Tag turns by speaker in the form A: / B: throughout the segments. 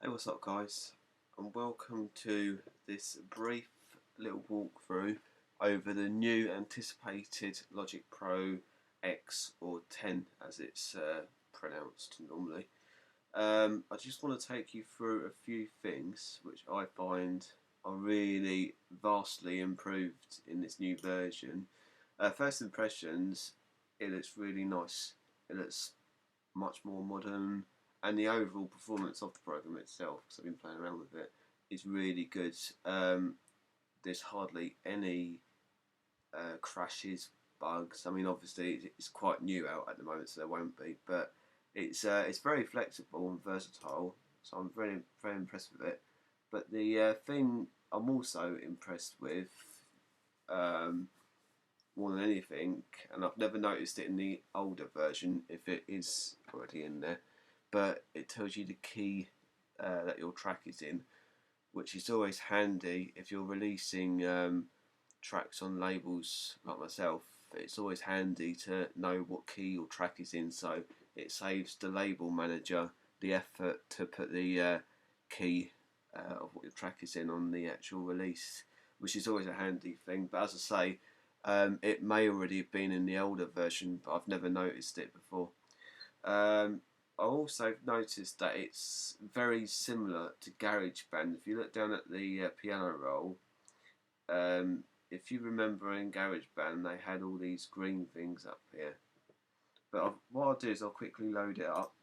A: Hey, what's up, guys? And welcome to this brief little walkthrough over the new anticipated Logic Pro X, or 10 as it's pronounced normally. I just want to take you through a few things which I find are really vastly improved in this new version. First impressions, it looks really nice. It looks much more modern, and the overall performance of the program itself, because I've been playing around with it, is really good. There's hardly any crashes, bugs. I mean, obviously it's quite new out at the moment, so there won't be, but it's very flexible and versatile. So I'm very impressed with it. But the thing I'm also impressed with, um, more than anything, and I've never noticed it in the older version if it is already in there, but it tells you the key that your track is in, which is always handy if you're releasing tracks on labels like myself. It's always handy to know what key your track is in, so it saves the label manager the effort to put the key of what your track is in on the actual release, which is always a handy thing. But as I say, it may already have been in the older version, but I've never noticed it before. I also noticed that it's very similar to GarageBand. If you look down at the piano roll, if you remember in GarageBand, they had all these green things up here. But what I'll do is I'll quickly load it up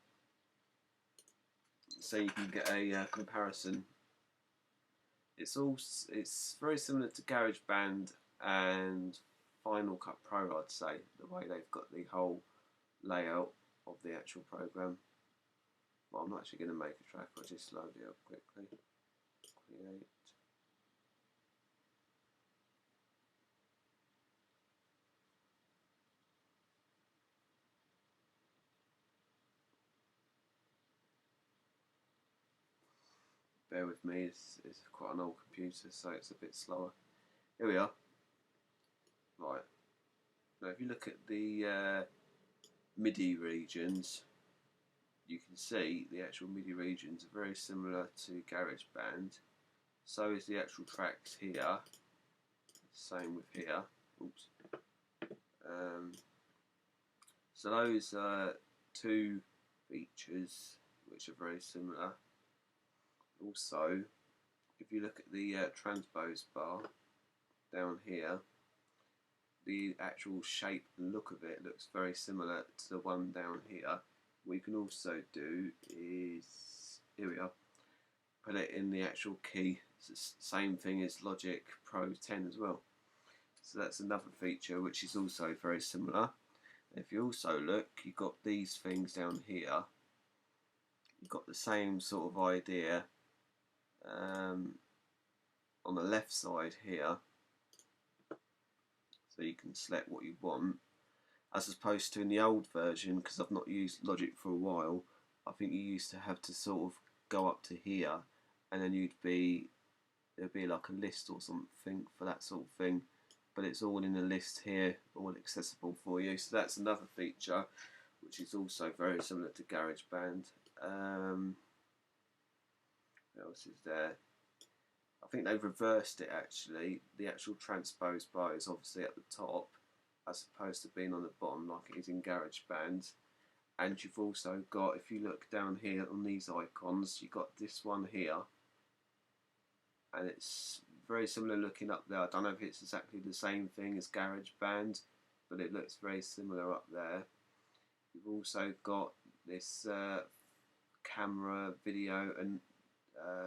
A: so you can get a comparison. It's very similar to GarageBand and Final Cut Pro, I'd say, the way they've got the whole layout of the actual program. Well, I'm not actually going to make a track, I'll just load it up quickly. Create. Bear with me, it's quite an old computer, so it's a bit slower. Here we are. Right. Now, if you look at the MIDI regions, you can see the actual MIDI regions are very similar to GarageBand. So is the actual tracks here. Same with here. Oops. So those are two features which are very similar. Also, if you look at the transpose bar down here, the actual shape and look of it looks very similar to the one down here. What you can also do is, here we are, put it in the actual key. It's the same thing as Logic Pro 10 as well. So that's another feature which is also very similar. If you also look, you've got these things down here. You've got the same sort of idea on the left side here. So you can select what you want, as opposed to in the old version, because I've not used Logic for a while, I think you used to have to sort of go up to here, and then there'd be like a list or something for that sort of thing, but it's all in a list here, all accessible for you. So that's another feature which is also very similar to GarageBand. What else is there? I think they've reversed it actually. The actual transpose bar is obviously at the top, as opposed to being on the bottom like it is in GarageBand. And you've also got, if you look down here on these icons, you've got this one here, and it's very similar looking up there. I don't know if it's exactly the same thing as GarageBand, but it looks very similar up there. You've also got this camera, video and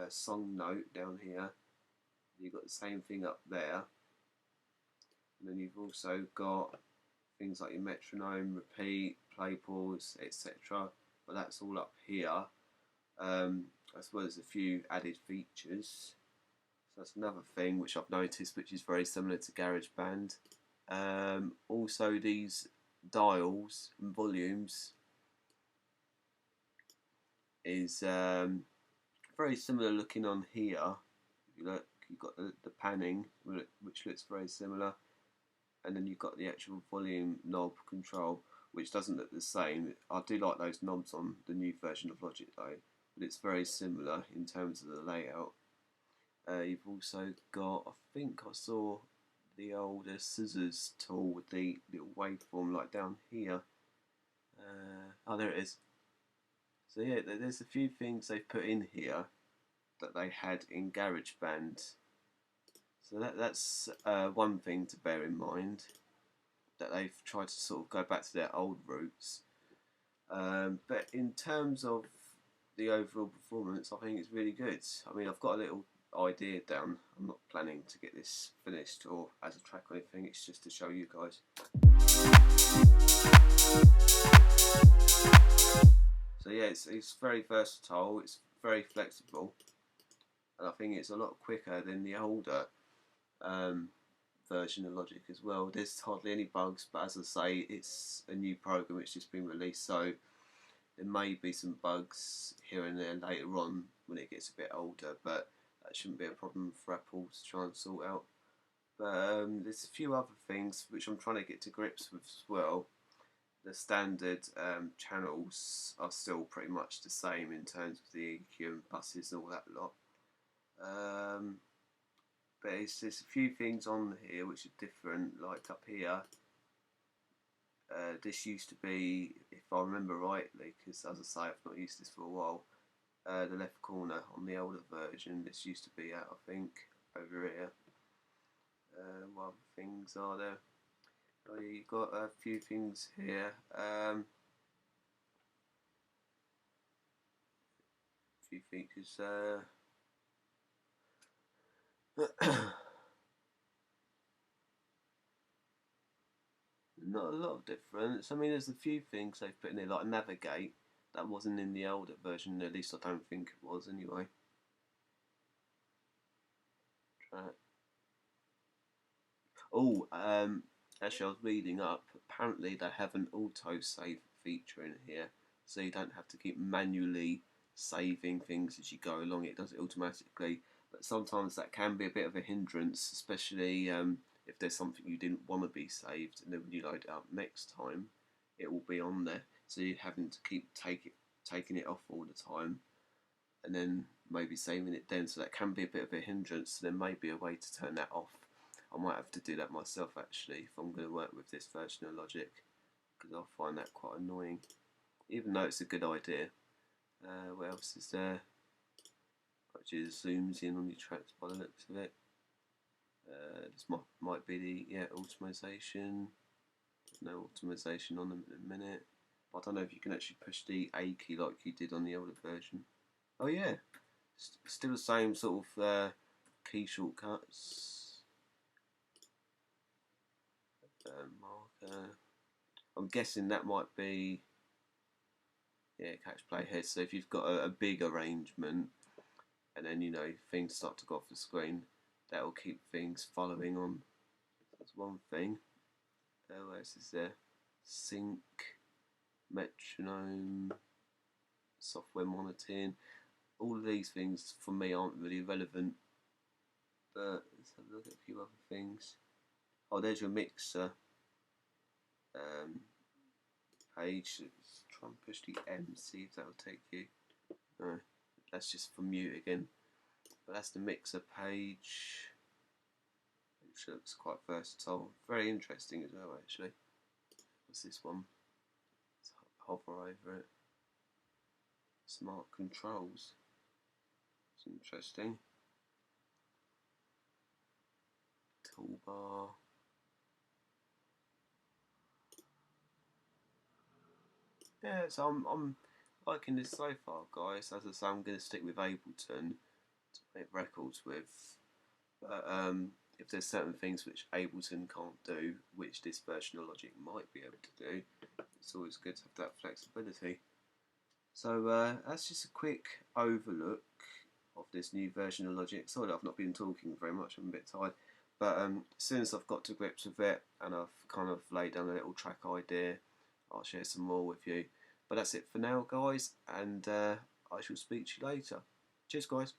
A: song note down here. You've got the same thing up there, and then you've also got things like your metronome, repeat, play, pause, etc. But that's all up here, as well as a few added features. So that's another thing which I've noticed, which is very similar to GarageBand. Also, these dials and volumes is very similar looking on here. If you look, you've got the panning, which looks very similar, and then you've got the actual volume knob control, which doesn't look the same. I do like those knobs on the new version of Logic though. but it's very similar in terms of the layout. You've also got, I think I saw the old scissors tool with the little waveform like down here. Oh, there it is. So yeah, there's a few things they've put in here that they had in GarageBand. So that's one thing to bear in mind, that they've tried to sort of go back to their old roots. But in terms of the overall performance, I think it's really good. I mean, I've got a little idea down. I'm not planning to get this finished or as a track or anything, it's just to show you guys. So yeah, it's very versatile, it's very flexible, and I think it's a lot quicker than the older version of Logic as well. There's hardly any bugs, but as I say, it's a new program, it's just been released, so there may be some bugs here and there later on when it gets a bit older, but that shouldn't be a problem for Apple to try and sort out. But there's a few other things which I'm trying to get to grips with as well. The standard channels are still pretty much the same in terms of the EQ and buses and all that lot. But there's a few things on here which are different, like up here. This used to be, if I remember rightly, because as I say I've not used this for a while, the left corner on the older version, this used to be out, I think, over here. What other things are there? Oh, you've got a few things here. A few features. Not a lot of difference. I mean, there's a few things they've put in there, like navigate. That wasn't in the older version, at least I don't think it was anyway. Track. Oh, actually, I was reading up. Apparently, they have an auto-save feature in here, so you don't have to keep manually saving things as you go along. It does it automatically, but sometimes that can be a bit of a hindrance, especially if there's something you didn't want to be saved, and then when you load it up next time, it will be on there. So you're having to keep taking it off all the time, and then maybe saving it then. So that can be a bit of a hindrance. So there may be a way to turn that off. I might have to do that myself actually if I'm going to work with this version of Logic, because I'll find that quite annoying, even though it's a good idea. What else is there? Actually, it zooms in on your tracks by the looks of it. This might be the automation. There's no automation on them in a minute. But I don't know if you can actually push the A key like you did on the older version. Oh yeah, still the same sort of key shortcuts. Marker. I'm guessing that might be, yeah, catch play head. So if you've got a big arrangement and then things start to go off the screen, that will keep things following on. That's one thing. What else is there? Sync, metronome, software monitoring. All of these things for me aren't really relevant, but let's have a look at a few other things. Oh, there's your mixer page. Let's try and push the M, see if that will take you. No, that's just for mute again. But that's the mixer page, which looks quite versatile. Very interesting as well, actually. What's this one? Let's hover over it. Smart controls. It's interesting. Toolbar. Yeah, so I'm liking this so far, guys. As I say, I'm going to stick with Ableton to make records with. But if there's certain things which Ableton can't do, which this version of Logic might be able to do, it's always good to have that flexibility. So that's just a quick overlook of this new version of Logic. Sorry that I've not been talking very much, I'm a bit tired. But as soon as I've got to grips with it and I've kind of laid down a little track idea, I'll share some more with you. But that's it for now, guys, and I shall speak to you later. Cheers, guys.